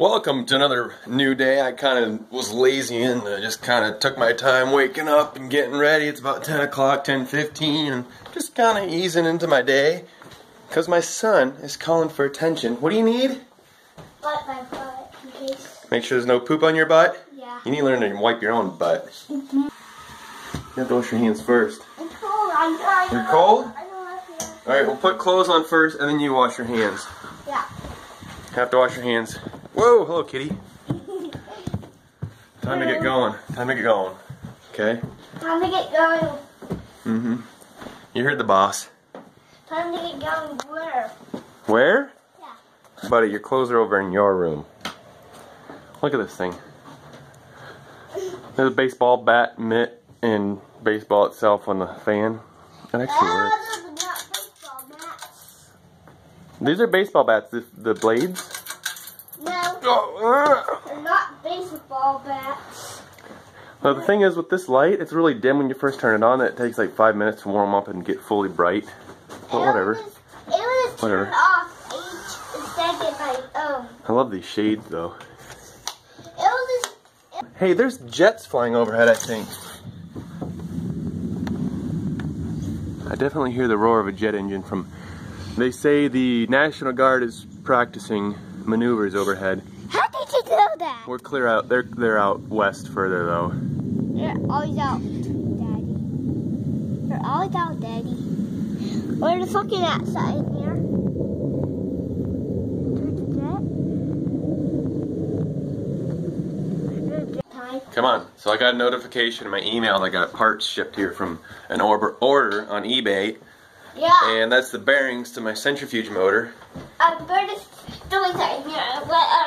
Welcome to another new day. I kind of was lazy and just kind of took my time waking up and getting ready. It's about 10 o'clock, 10:15, and just kind of easing into my day because my son is calling for attention. What do you need? Wipe my butt in case. Make sure there's no poop on your butt? Yeah. You need to learn to wipe your own butt. You have to wash your hands first. I'm cold. You're cold? I don't like it. Alright, we'll put clothes on first and then you wash your hands. Yeah. Have to wash your hands. Whoa, hello kitty. Time to get going. Time to get going. Okay? Time to get going. Mm-hmm. You heard the boss. Time to get going where? Where? Yeah. Buddy, your clothes are over in your room. Look at this thing. There's a baseball bat, mitt, and baseball itself on the fan. That actually works. Those are not baseball bats. These are baseball bats, the blades. No, they're not baseball bats. Well, the thing is, with this light, it's really dim when you first turn it on. It takes like 5 minutes to warm up and get fully bright. But whatever. It was Whatever. turned off each second my own. I love these shades, though. It was just, Hey, there's jets flying overhead, I think. I definitely hear the roar of a jet engine from... They say the National Guard is practicing maneuvers overhead. How did you know that? We're clear out. They're out west further, though. They're always out, Daddy. They're always out, Daddy. Where the fucking outside in here? Come on. So I got a notification in my email that I got parts shipped here from an order on eBay. Yeah. And that's the bearings to my centrifuge motor. Where the stories are in here?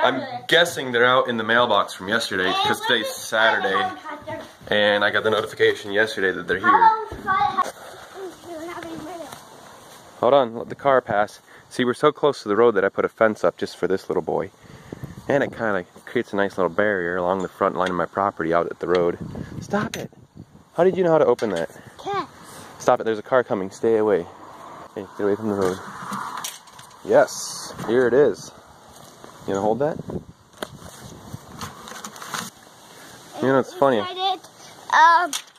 I'm guessing they're out in the mailbox from yesterday because today's Saturday. And I got the notification yesterday that they're here. Hold on, let the car pass. See, we're so close to the road that I put a fence up just for this little boy. And it kind of creates a nice little barrier along the front line of my property out at the road. Stop it! How did you know how to open that? Cat. Stop it, there's a car coming, stay away. Okay, get away from the road. Yes, here it is. You gonna hold that? You know, it's funny.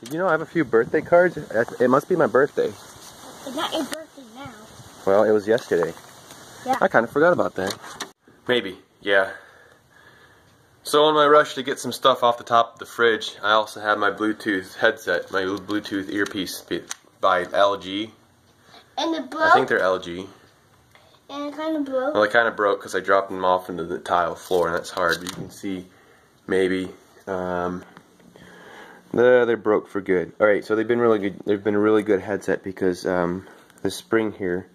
Did you know I have a few birthday cards? It must be my birthday. It's not your birthday now. Well, it was yesterday. Yeah. I kind of forgot about that. Maybe, yeah. So in my rush to get some stuff off the top of the fridge, I also have my Bluetooth headset, my Bluetooth earpiece by LG. And it broke? I think they're LG. And it kind of broke? Well, it kind of broke because I dropped them off into the tile floor, and that's hard. But you can see, maybe, they're broke for good. All right, so they've been really good. They've been a really good headset because the spring here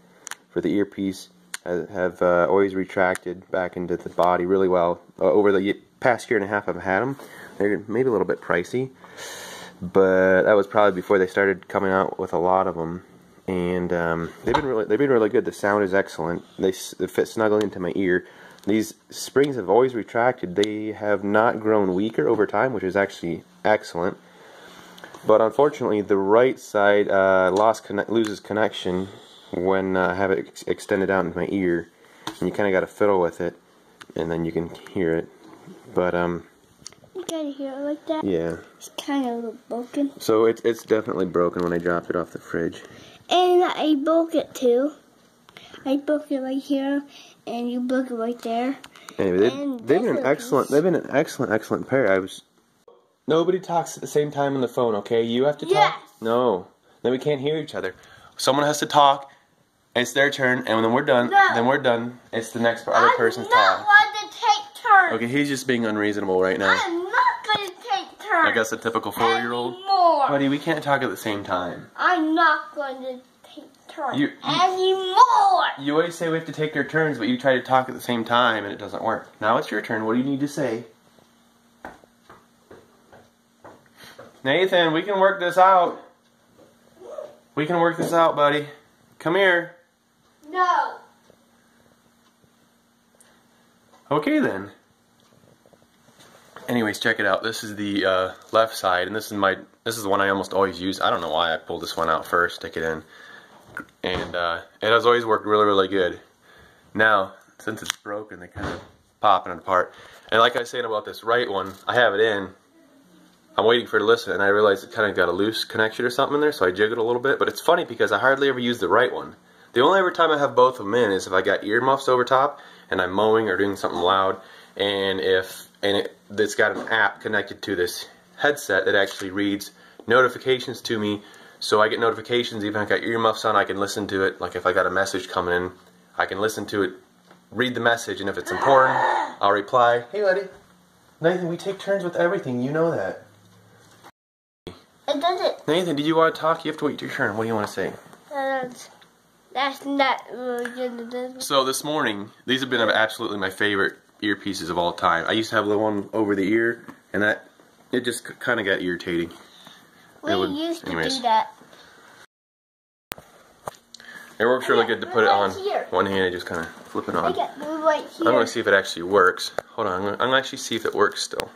for the earpiece have always retracted back into the body really well. Over the past year and a half I've had them. They're maybe a little bit pricey, but that was probably before they started coming out with a lot of them. And they've been really good. The sound is excellent. They fit snugly into my ear. These springs have always retracted. They have not grown weaker over time, which is actually excellent. But unfortunately, the right side loses connection when I have it extended out into my ear, and you kind of got to fiddle with it, and then you can hear it. But You gotta hear it like that? yeah. It's kind of broken. So it's definitely broken when I dropped it off the fridge. And I broke it too. I broke it right here, and you broke it right there. Anyway, And they've been this an excellent. piece. They've been an excellent pair. Nobody talks at the same time on the phone. Okay, you have to talk. Yes. No, then we can't hear each other. Someone has to talk. It's their turn, and when we're done, No. then we're done. It's the next other person's I'm not time. going to take turns. Okay, he's just being unreasonable right now. I'm not going to take turns. I guess a typical 4-year-old. Anymore. Buddy, we can't talk at the same time. I'm not going to take turns You- anymore. You always say we have to take our turns, but you try to talk at the same time, and it doesn't work. Now it's your turn. What do you need to say? Nathan, we can work this out. We can work this out, buddy. Come here. No. Okay, then. Anyways, check it out. This is the left side, and this is the one I almost always use. I don't know why I pulled this one out first, stick it in. And it has always worked really, really good. Now, since it's broken, they kind of popping it apart. And like I was saying about this right one, I have it in. I'm waiting for it to listen, and I realized it kind of got a loose connection or something in there, so I jiggled a little bit. But it's funny because I hardly ever use the right one. The only ever time I have both of them in is if I got earmuffs over top and I'm mowing or doing something loud, and it's got an app connected to this headset that actually reads notifications to me. So I get notifications even if I got earmuffs on. I can listen to it. Like if I got a message coming in, I can listen to it, read the message, and if it's important, I'll reply. Hey, buddy. Nathan, we take turns with everything. You know that. It doesn't. Nathan, did you want to talk? You have to wait your turn. What do you want to say? That's not really good. So this morning, these have been absolutely my favorite earpieces of all time. I used to have the one over the ear, and it just kind of got irritating. We used to do that. It works really good to put it on one hand and just kind of flip it on. I'm going to see if it actually works. Hold on, I'm going to actually see if it works still.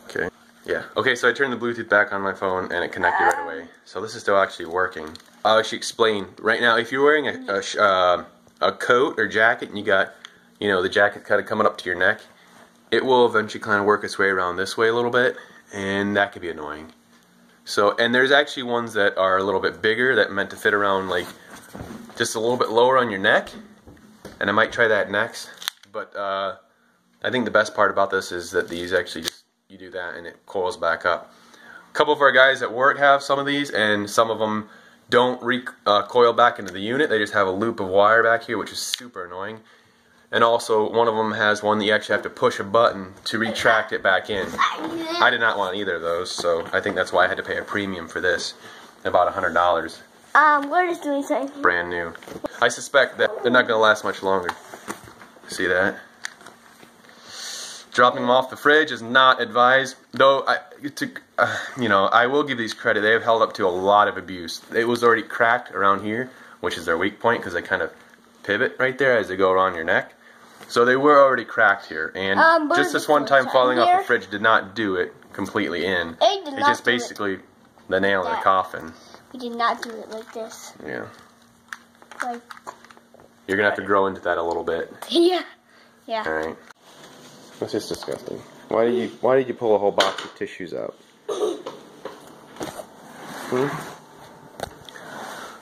Okay, yeah. Okay, so I turned the Bluetooth back on my phone and it connected right away. So this is still actually working. I'll actually explain. Right now, if you're wearing a coat or jacket and you got, the jacket kind of coming up to your neck, it will eventually kind of work its way around this way a little bit, and that can be annoying. So, and there's actually ones that are a little bit bigger that meant to fit around like just a little bit lower on your neck, and I might try that next. But I think the best part about this is that these actually just, you do that and it coils back up. A couple of our guys at work have some of these, and some of them don't coil back into the unit. They just have a loop of wire back here, which is super annoying. And also, one of them has one that you actually have to push a button to retract it back in. I did not want either of those, so I think that's why I had to pay a premium for this, about $100. We're just doing something. Brand new. I suspect that they're not going to last much longer. See that? Dropping them off the fridge is not advised, though. I will give these credit. They have held up to a lot of abuse. It was already cracked around here, which is their weak point because they kind of pivot right there as they go around your neck. So they were already cracked here, and just this one time falling off the fridge did not do it completely in. It just basically the nail in the coffin. We did not do it like this. Yeah. Like, You're gonna have to grow into that a little bit. Yeah. Yeah. All right. That's just disgusting. Why did you pull a whole box of tissues out?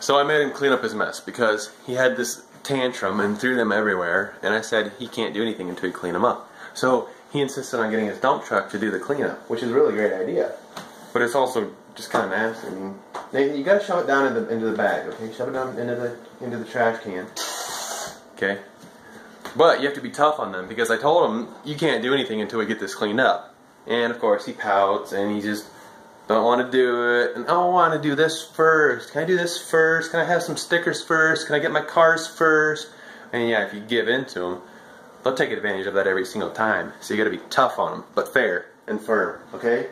So I made him clean up his mess because he had this tantrum and threw them everywhere, and I said he can't do anything until you clean them up. So he insisted on getting his dump truck to do the cleanup, which is a really great idea. But it's also just kind of nasty. I mean, Nathan, you gotta shove it down into the bag, okay? Shove it down into the trash can. Okay? But you have to be tough on them because I told him you can't do anything until we get this cleaned up. And of course he pouts and he just don't want to do it. And I want to do this first. Can I do this first? Can I have some stickers first? Can I get my cars first? And yeah, if you give in to them, they'll take advantage of that every single time. So you got to be tough on them, but fair and firm. Okay?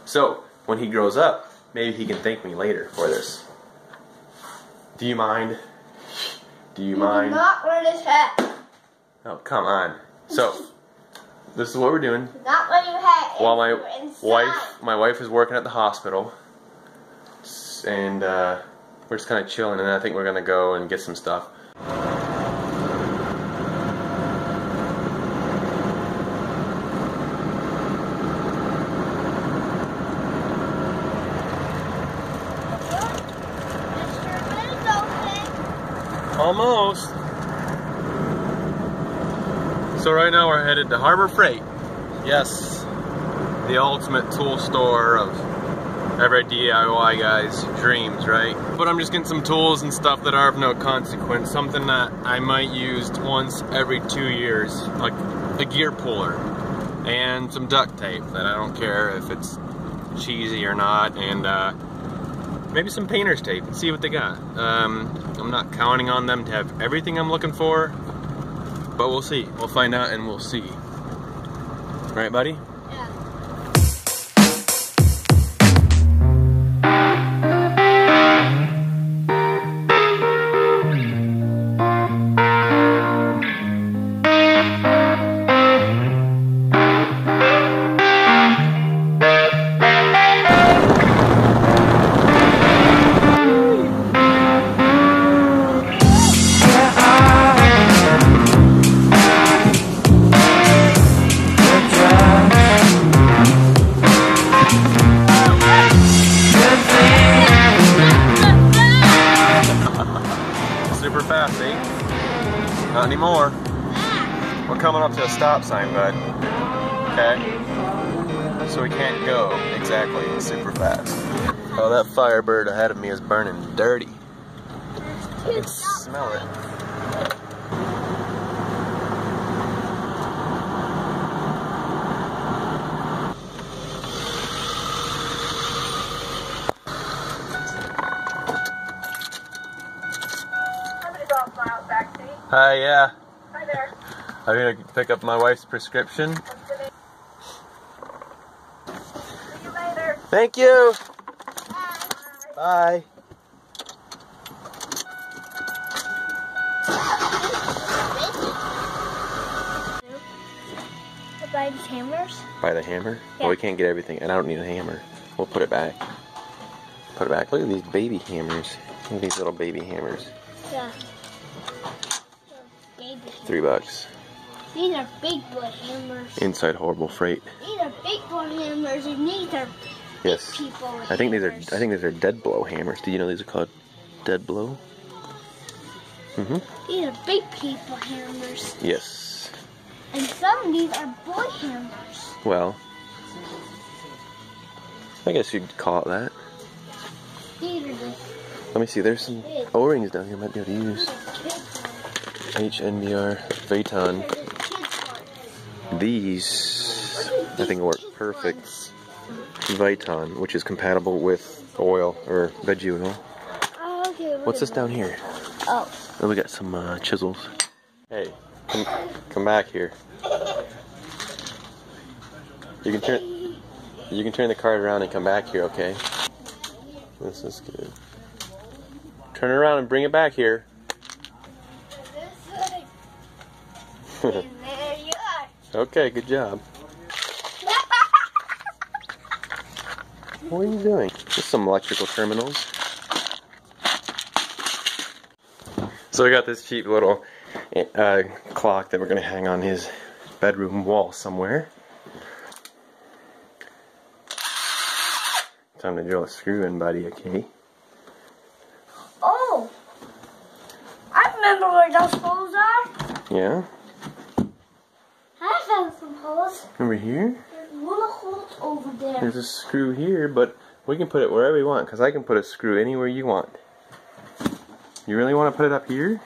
So when he grows up, maybe he can thank me later for this. Do you mind? Do you mind? Do not wear this hat. Oh, come on. So, this is what we're doing. Do not wear your hat. While my wife is working at the hospital, and we're just kind of chilling, and then I think we're gonna go and get some stuff. Almost. So right now we're headed to Harbor Freight. Yes, the ultimate tool store of every DIY guy's dreams, right? But I'm just getting some tools and stuff that are of no consequence. Something that I might use once every 2 years, like a gear puller and some duct tape that I don't care if it's cheesy or not, and maybe some painter's tape and see what they got. I'm not counting on them to have everything I'm looking for, but we'll see. We'll find out and we'll see. Right, buddy? Yeah. more. We're coming up to a stop sign, bud. Okay? So we can't go exactly super fast. Oh, that Firebird ahead of me is burning dirty. I can smell it. Hi, yeah. Hi there. I'm gonna pick up my wife's prescription. See you later. Thank you. Bye. Bye. Buy these hammers. Buy the hammer? Yeah. Well, we can't get everything, and I don't need a hammer. We'll put it back. Put it back. Look at these baby hammers. Look at these little baby hammers. Yeah. Baby. $3. These are big boy hammers. Inside Horrible Freight. These are big boy hammers, and these are Yes. people. I think these are. hammers. I think these are dead blow hammers. Do you know these are called dead blow? Mhm. These are big people hammers, Yes. and some of these are boy hammers. Well, I guess you'd call it that. These are the Let me see. There's some O-rings down here. I might be able to use. kids ones. HNBR Phaeton. These are the kids ones. These, I think, work perfect. Viton, which is compatible with oil or veggie oil. Oh, okay. What's this down here? Oh. Oh, we got some chisels. Hey, come back here. You can turn the card around and come back here, okay? This is good. Turn it around and bring it back here. And there you are. Okay, good job. What are you doing? Just some electrical terminals. So we got this cheap little clock that we're going to hang on his bedroom wall somewhere. Time to drill a screw in, buddy, okay? Oh! I remember where those holes are. Yeah? I found some holes. Over here? There's little holes over there. There's a screw here, but we can put it wherever you want, because I can put a screw anywhere you want. You really want to put it up here?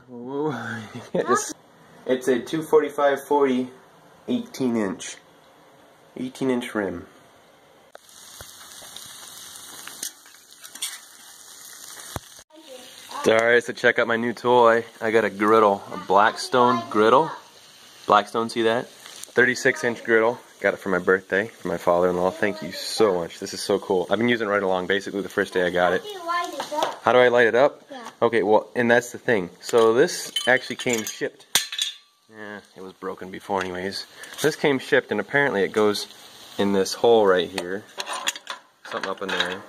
Whoa. It's a 245/40 18-inch. 18-inch rim. Alright, so check out my new toy. I got a griddle, a Blackstone griddle. Blackstone, see that? 36-inch griddle. Got it for my birthday, for my father-in-law. Thank you so much. This is so cool. I've been using it right along, basically the first day I got it. How do you light it up? How do I light it up? Yeah. Okay, well, and that's the thing. So this actually came shipped. Yeah, it was broken before anyways. This came shipped, and apparently it goes in this hole right here. Something up in there.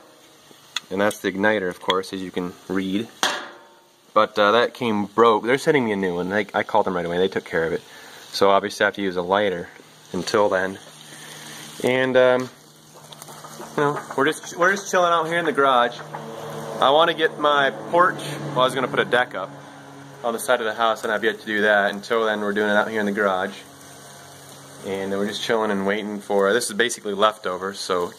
And that's the igniter, of course, as you can read. But that came broke. They're sending me a new one. I called them right away. They took care of it. So obviously I have to use a lighter until then. And you know, we're just chilling out here in the garage. I want to get my porch. Well, I was going to put a deck up on the side of the house, and I've yet to do that. Until then, we're doing it out here in the garage. And we're just chilling and waiting for. This is basically leftovers, so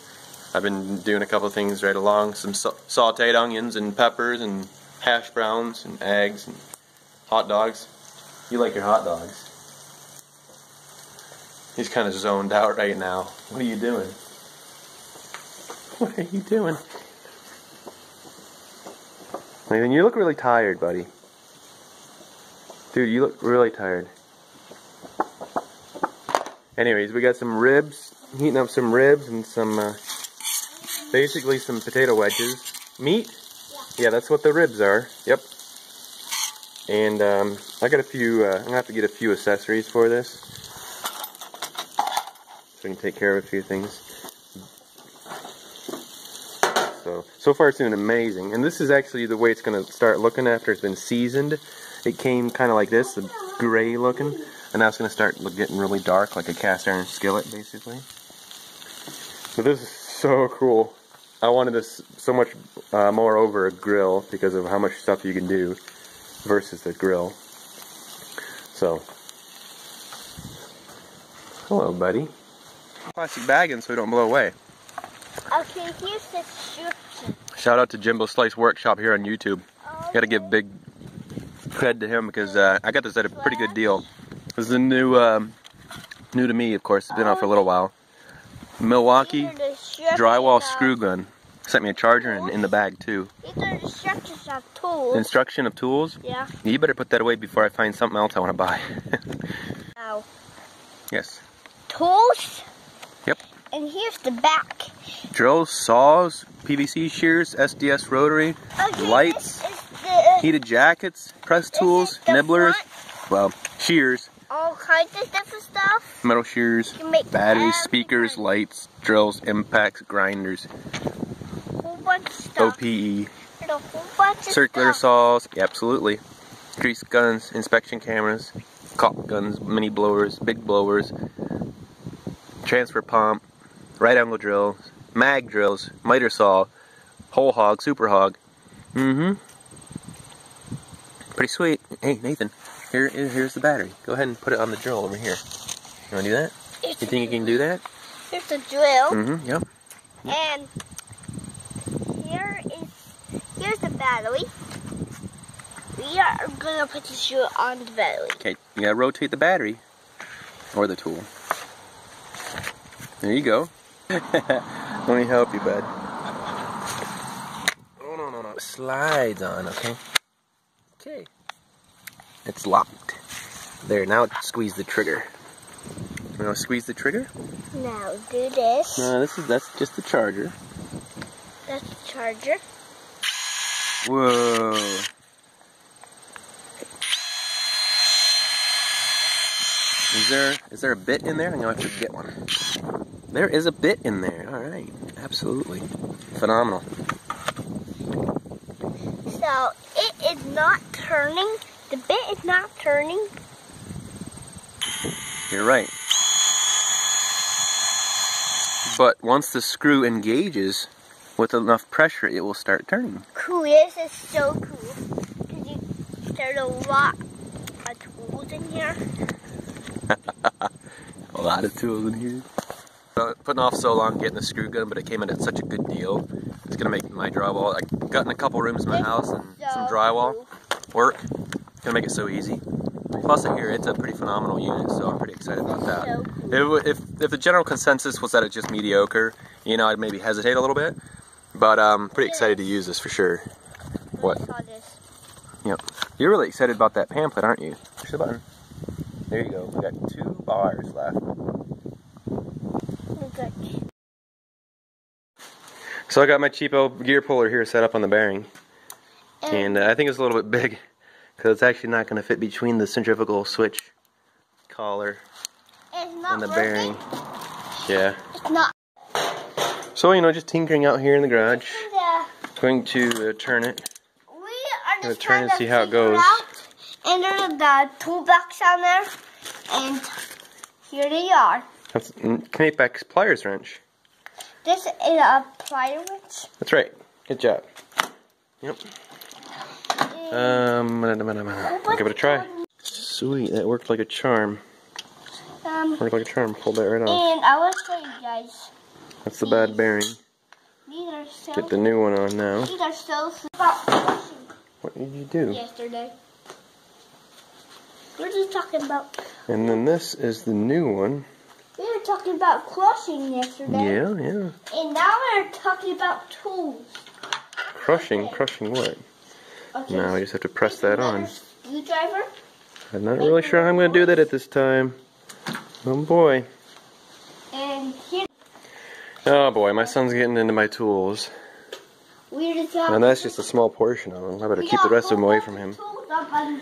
I've been doing a couple of things right along. Some sauteed onions and peppers and hash browns and eggs and hot dogs. You like your hot dogs. He's kind of zoned out right now. What are you doing? What are you doing? Nathan, you look really tired, buddy. Dude, you look really tired. Anyways, we got some ribs. Heating up some ribs and some, basically some potato wedges. Meat? Yeah, that's what the ribs are. Yep. And I got a few. I'm gonna have to get a few accessories for this, so we can take care of a few things. So far it's doing amazing. And this is actually the way it's gonna start looking after it's been seasoned. It came kind of like this, the gray looking, and now it's gonna start getting really dark, like a cast iron skillet, basically. So this is so cool. I wanted this so much more over a grill because of how much stuff you can do. versus the grill. So, hello, buddy. Plastic bag in so we don't blow away. Okay, here's the description. Shout out to Jimbo Slice Workshop here on YouTube. Got to give big cred to him because I got this at a pretty good deal. This is a new to me, of course. It's been out for a little while. Milwaukee drywall screw gun. Sent me a charger and in the bag too. These are the instructions of tools. Instruction of tools? Yeah. You better put that away before I find something else I want to buy. Now, Yes. tools. Yep. And here's the back. Drills, saws, PVC shears, SDS rotary, Okay, lights, this is the, heated jackets, press tools, is the nibblers, front. well, shears, all kinds of different stuff. metal shears, You can make batteries, every speakers, kind. lights, drills, impacts, grinders, Whole bunch of stuff. OPE, There's a whole bunch of circular stuff. saws, yeah, absolutely, grease guns, inspection cameras, caulk guns, mini blowers, big blowers, transfer pump, right angle drills, mag drills, miter saw, whole hog, super hog. Pretty sweet. Hey, Nathan, here's the battery. Go ahead and put it on the drill over here. You want to do that? You think you can do that? Here's the drill. Yep. And here's the battery. We are gonna put the shoe on the battery. Okay, you gotta rotate the battery. Or the tool. There you go. Let me help you, bud. Oh, no. Slides on, okay? Okay. It's locked. There, now squeeze the trigger. You want to squeeze the trigger? Now do this. No, that's just the charger. That's the charger. Whoa. Is there a bit in there? I'm gonna have to get one. There is a bit in there. All right, absolutely phenomenal. So it is not turning. The bit is not turning. You're right. But once the screw engages with enough pressure, it will start turning. Cool. This is so cool. Because there's a lot of tools in here. A lot of tools in here. Putting off so long getting the screw gun, but it came in at such a good deal. It's gonna make my drywall. I got in a couple rooms in my house and some drywall work. It's gonna make it so easy. Plus, I hear it's a pretty phenomenal unit, so I'm pretty excited about that. So cool. If the general consensus was that it's just mediocre, you know, I'd maybe hesitate a little bit. But I'm pretty excited to use this for sure. What? I saw this. Yep. You're really excited about that pamphlet, aren't you? Push the button. There you go. We got 2 bars left. Good. So I got my cheapo gear puller here set up on the bearing. And I think it's a little bit big because it's actually not going to fit between the centrifugal switch collar It's not and the working. bearing. Yeah. It's not. So, you know, just tinkering out here in the garage. Yeah. Going to turn it. We are Gonna just turn trying and to see how it figure goes. out. And there's the toolbox on there. And here they are. That's Knapex pliers wrench. This is a plier wrench. That's right. Good job. Yep. Give it a try. Sweet, that worked like a charm. Worked like a charm. Pulled that right off. And I will show you guys. That's the bad bearing. These are so. Get the new one on now. These are so about crushing What did you do? yesterday. We're just talking about. And then this is the new one. We were talking about crushing yesterday. Yeah. And now we're talking about tools. Crushing what? Okay. Now I just have to press that on. Screwdriver. I'm not really sure how I'm going to do that at this time. Oh boy. And here Oh boy, my son's getting into my tools. we're just talking. And that's just a small portion of them. I better We keep the got rest of them away whole from him. tools up on-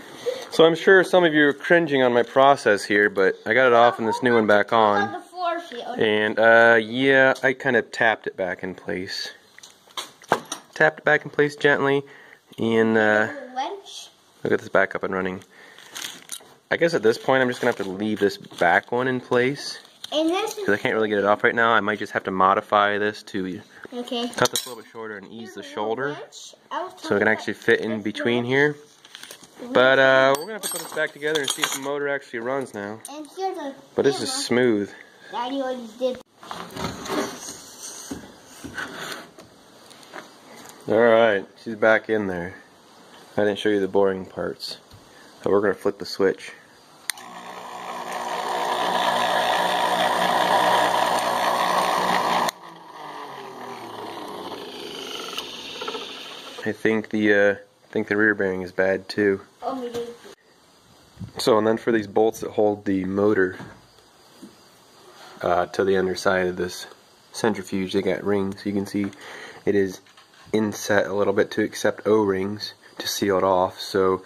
So I'm sure some of you are cringing on my process here, but I got it off and this new one back on on. the floor here. And yeah, I kind of tapped it back in place. Tapped it back in place gently. And Wrench. look at this back up and running. I guess at this point I'm just going to have to leave this back one in place. And this is Because I can't really get it off right now. I might just have to modify this to okay. cut this a little bit shorter and ease the shoulder. Wrench. I was So it can actually fit in between here. But we're gonna have to put this back together and see if the motor actually runs now. And here's a But this is smooth. Daddy already did. Alright, she's back in there. I didn't show you the boring parts. So we're gonna flip the switch. I think the rear bearing is bad too. Oh, we did. So, and then for these bolts that hold the motor to the underside of this centrifuge, they got rings. You can see it is inset a little bit to accept O-rings to seal it off. So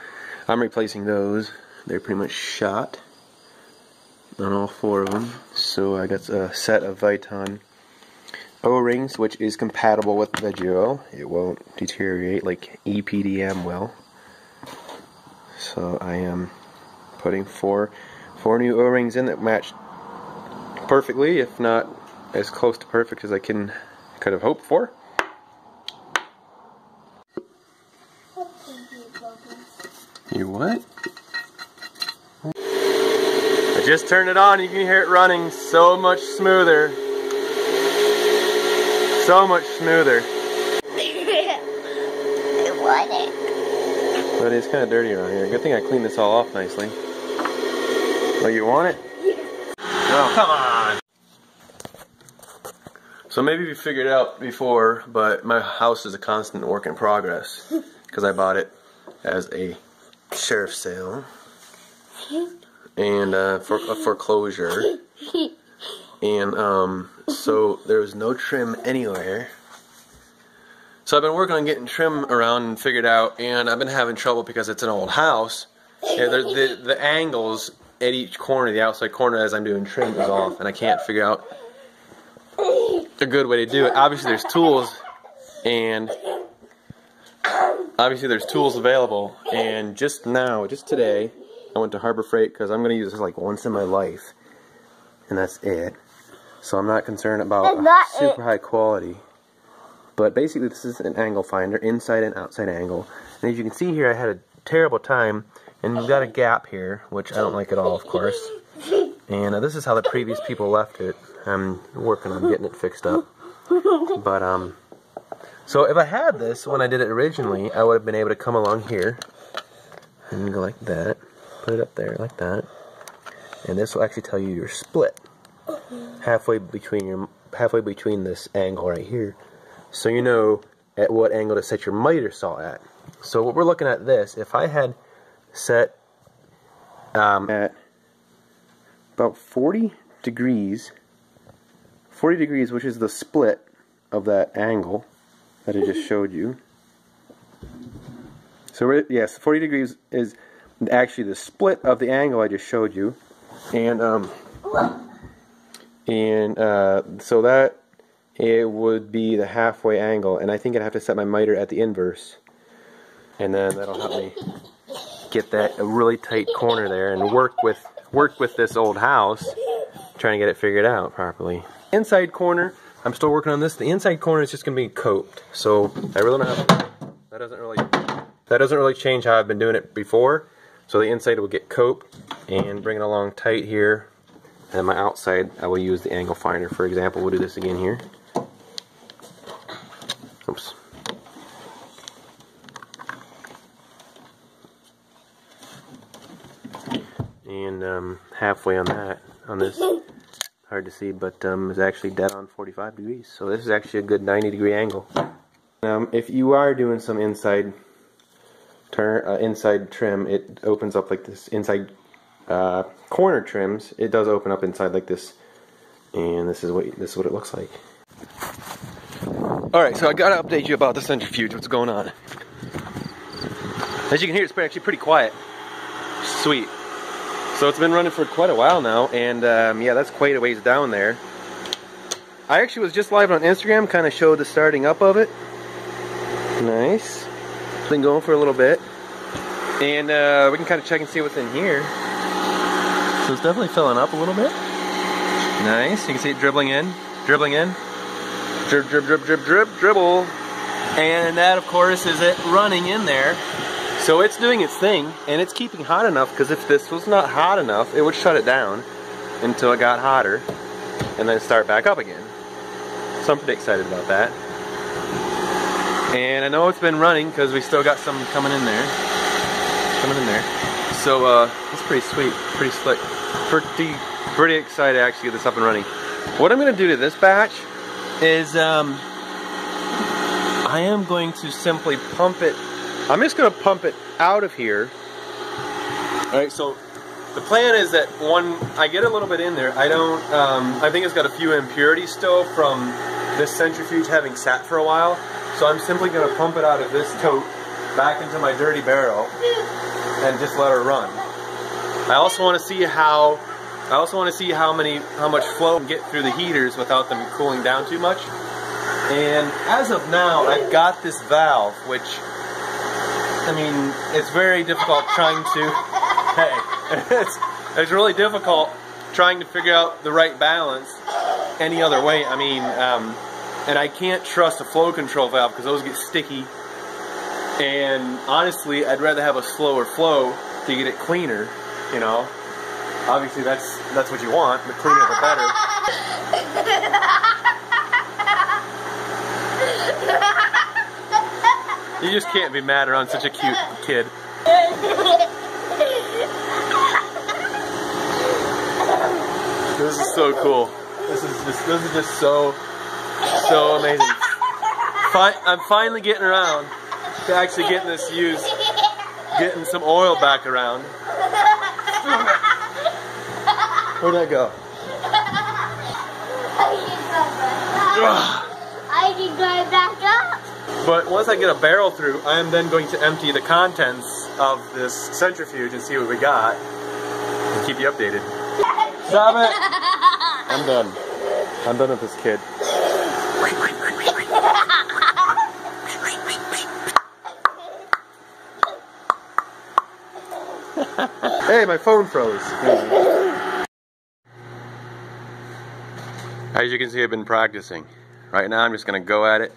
I'm replacing those. They're pretty much shot on all four of them. So I got a set of Viton O-rings, which is compatible with veg oil. It won't deteriorate like EPDM will. So I am putting four new O-rings in that match perfectly, if not as close to perfect as I could have hoped for. You what? I just turned it on, you can hear it running so much smoother. So much smoother. I want it. But it's kind of dirty around here. Good thing I cleaned this all off nicely. Oh, you want it? Oh, come on! So maybe you figured it out before, but my house is a constant work in progress. Because I bought it as a sheriff's sale. And for a foreclosure. And so there was no trim anywhere. So I've been working on getting trim around and figured out, and I've been having trouble because it's an old house. Yeah, the angles at each corner, the outside corner as I'm doing trim is off, and I can't figure out a good way to do it. Obviously there's tools, and obviously there's tools available, and just today, I went to Harbor Freight because I'm going to use this like once in my life, and that's it. So I'm not concerned about super high quality. But basically this is an angle finder, inside and outside angle. And as you can see here, I had a terrible time, and you've got a gap here, which I don't like at all, of course. And this is how the previous people left it. I'm working on getting it fixed up. But, so if I had this when I did it originally, I would have been able to come along here, and go like that, put it up there like that. And this will actually tell you your split. Halfway between this angle right here. So you know at what angle to set your miter saw at. So what we're looking at this, if I had set at about 40 degrees, which is the split of that angle that I just showed you. So yes, 40 degrees is actually the split of the angle I just showed you. And so that it would be the halfway angle, and I think I'd have to set my miter at the inverse, and then that'll help me get that a really tight corner there and work with this old house, trying to get it figured out properly. Inside corner, I'm still working on this. The inside corner is just going to be coped, so I really don't have that doesn't really change how I've been doing it before. So the inside will get coped and bring it along tight here. And then my outside, I will use the angle finder. For example, we'll do this again here. Oops. And halfway on that, on this, hard to see, but it's actually dead on 45 degrees. So this is actually a good 90-degree angle. If you are doing some inside trim, it opens up like this. Inside corner trims, it does open up inside like this, and this is what it looks like. Alright, so I gotta update you about the centrifuge, what's going on. As you can hear, it's actually pretty quiet. Sweet. So it's been running for quite a while now, and yeah, that's quite a ways down there. I actually was just live on Instagram, kind of showed the starting up of it. Nice. It's been going for a little bit. And we can kind of check and see what's in here. So it's definitely filling up a little bit. Nice. You can see it dribbling in. Drib, drib, drib, drib, drib, dribble. And that, of course, is it running in there. So it's doing its thing, and it's keeping hot enough, because if this was not hot enough, it would shut it down until it got hotter, and then start back up again. So I'm pretty excited about that. And I know it's been running, because we still got some coming in there. So it's pretty sweet, pretty slick. Pretty excited to actually get this up and running. What I'm going to do to this batch is I am going to simply pump it. I'm just going to pump it out of here. Alright, so the plan is that when I get a little bit in there, I don't, I think it's got a few impurities still from this centrifuge having sat for a while. So I'm simply going to pump it out of this tote back into my dirty barrel and just let her run. I also want to see how much flow can get through the heaters without them cooling down too much. And as of now, I've got this valve, which, I mean, it's very difficult trying to, hey, it's really difficult trying to figure out the right balance any other way. I mean, and I can't trust a flow control valve because those get sticky. And honestly, I'd rather have a slower flow to get it cleaner, you know. Obviously, that's what you want. The cleaner, the better. You just can't be mad around such a cute kid. This is so cool. This is just so amazing. I'm finally getting around to actually getting this used, getting some oil back around. Where'd that go? I can drive back up. But once I get a barrel through, I am then going to empty the contents of this centrifuge and see what we got. And keep you updated. Stop it! I'm done. I'm done with this kid. Hey, my phone froze. As you can see, I've been practicing. Right now, I'm just going to go at it.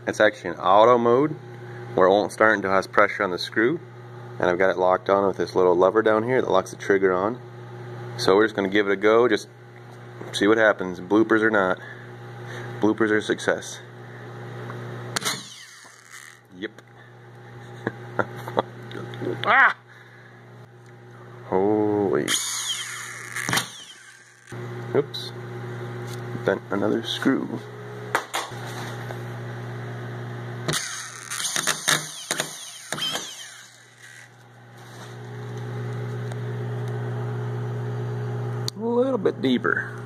It's actually in auto mode, where it won't start until it has pressure on the screw. And I've got it locked on with this little lever down here that locks the trigger on. So we're just going to give it a go, just see what happens, bloopers or not. Bloopers are success. Yep. Ah! Holy. Oops. Bent another screw. A little bit deeper.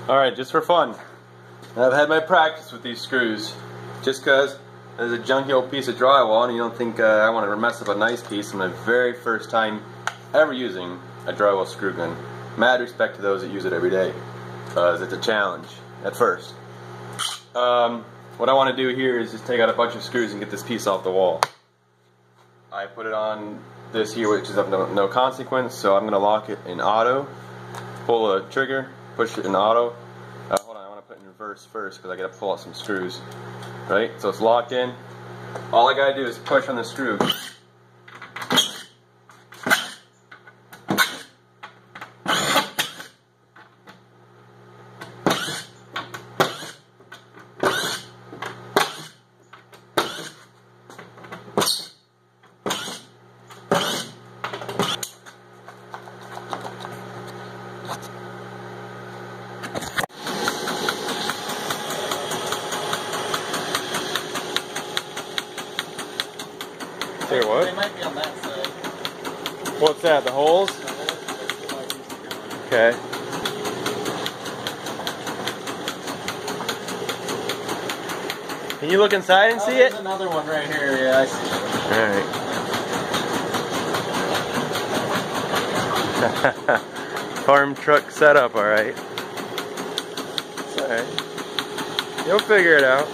Alright, just for fun, I've had my practice with these screws. Just because there's a junky old piece of drywall and you don't think I want to mess up a nice piece. It's my very first time ever using a drywall screw gun. Mad respect to those that use it every day, because it's a challenge at first. What I want to do here is just take out a bunch of screws and get this piece off the wall. I put it on this here, which is of no consequence, so I'm going to lock it in auto, pull the trigger, push it in auto. Hold on, I want to put it in reverse first because I got to pull out some screws. Right? So it's locked in. All I got to do is push on the screw. Say what? They might be on that side. What's that? The holes? Okay. Can you look inside and see it? There's another one right here. Yeah, I see it. Alright. Farm truck setup, alright. It's alright. You'll figure it out.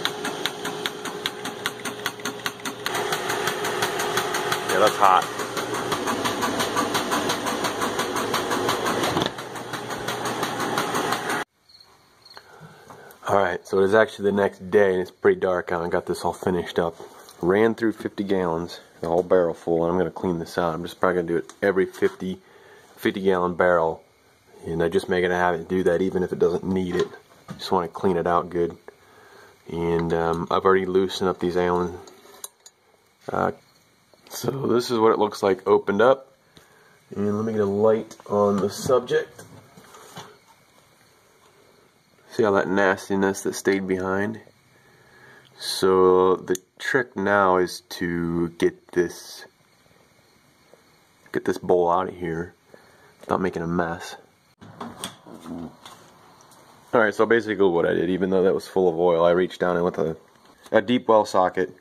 Yeah, that's hot. Alright, so it is actually the next day and it's pretty dark out. I got this all finished up. Ran through 50 gallons, the whole barrel full, and I'm going to clean this out. I'm just probably going to do it every 50 gallon barrel. And I just make it a habit to do that even if it doesn't need it. Just want to clean it out good. And I've already loosened up these Allen. So this is what it looks like opened up. And let me get a light on the subject. See all that nastiness that stayed behind? So the trick now is to get this bowl out of here without making a mess. Alright, so basically what I did, even though that was full of oil, I reached down in with a deep well socket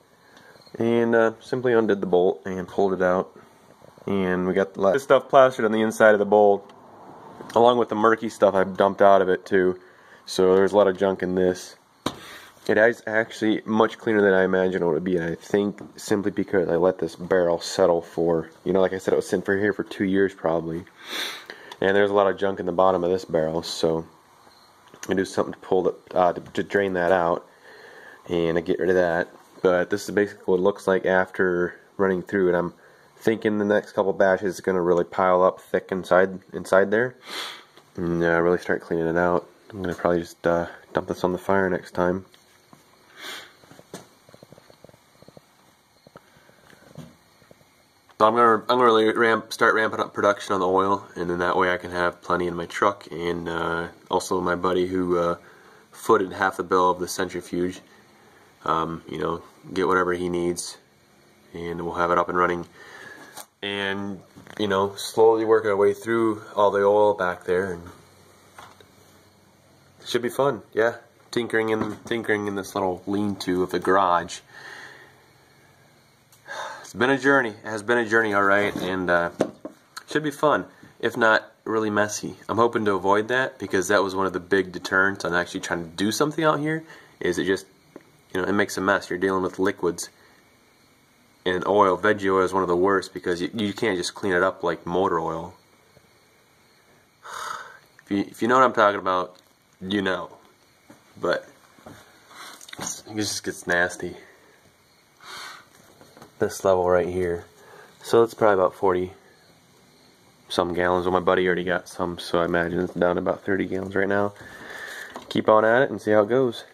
and simply undid the bolt and pulled it out. And we got this stuff plastered on the inside of the bowl, along with the murky stuff I dumped out of it too. So there's a lot of junk in this. It is actually much cleaner than I imagined it would be, and I think simply because I let this barrel settle for, like I said, it was sitting here for 2 years probably. And there's a lot of junk in the bottom of this barrel, so I do something to pull to drain that out and to get rid of that. But this is basically what it looks like after running through it. I'm thinking the next couple batches is going to really pile up thick inside there and really start cleaning it out. I'm going to probably just dump this on the fire next time. So I'm gonna really start ramping up production on the oil, and then that way I can have plenty in my truck. And also my buddy who footed half the bill of the centrifuge, get whatever he needs, and we'll have it up and running. And slowly work our way through all the oil back there, and it should be fun. Yeah, tinkering in this little lean-to of the garage. It's been a journey. It has been a journey, alright, and should be fun, if not really messy. I'm hoping to avoid that, because that was one of the big deterrents on actually trying to do something out here, is it just, it makes a mess. You're dealing with liquids. And oil, veggie oil, is one of the worst, because you can't just clean it up like motor oil. If you know what I'm talking about, you know. But it just gets nasty. This level right here. So it's probably about 40 some gallons. Well, my buddy already got some, so I imagine it's down to about 30 gallons right now. Keep on at it and see how it goes.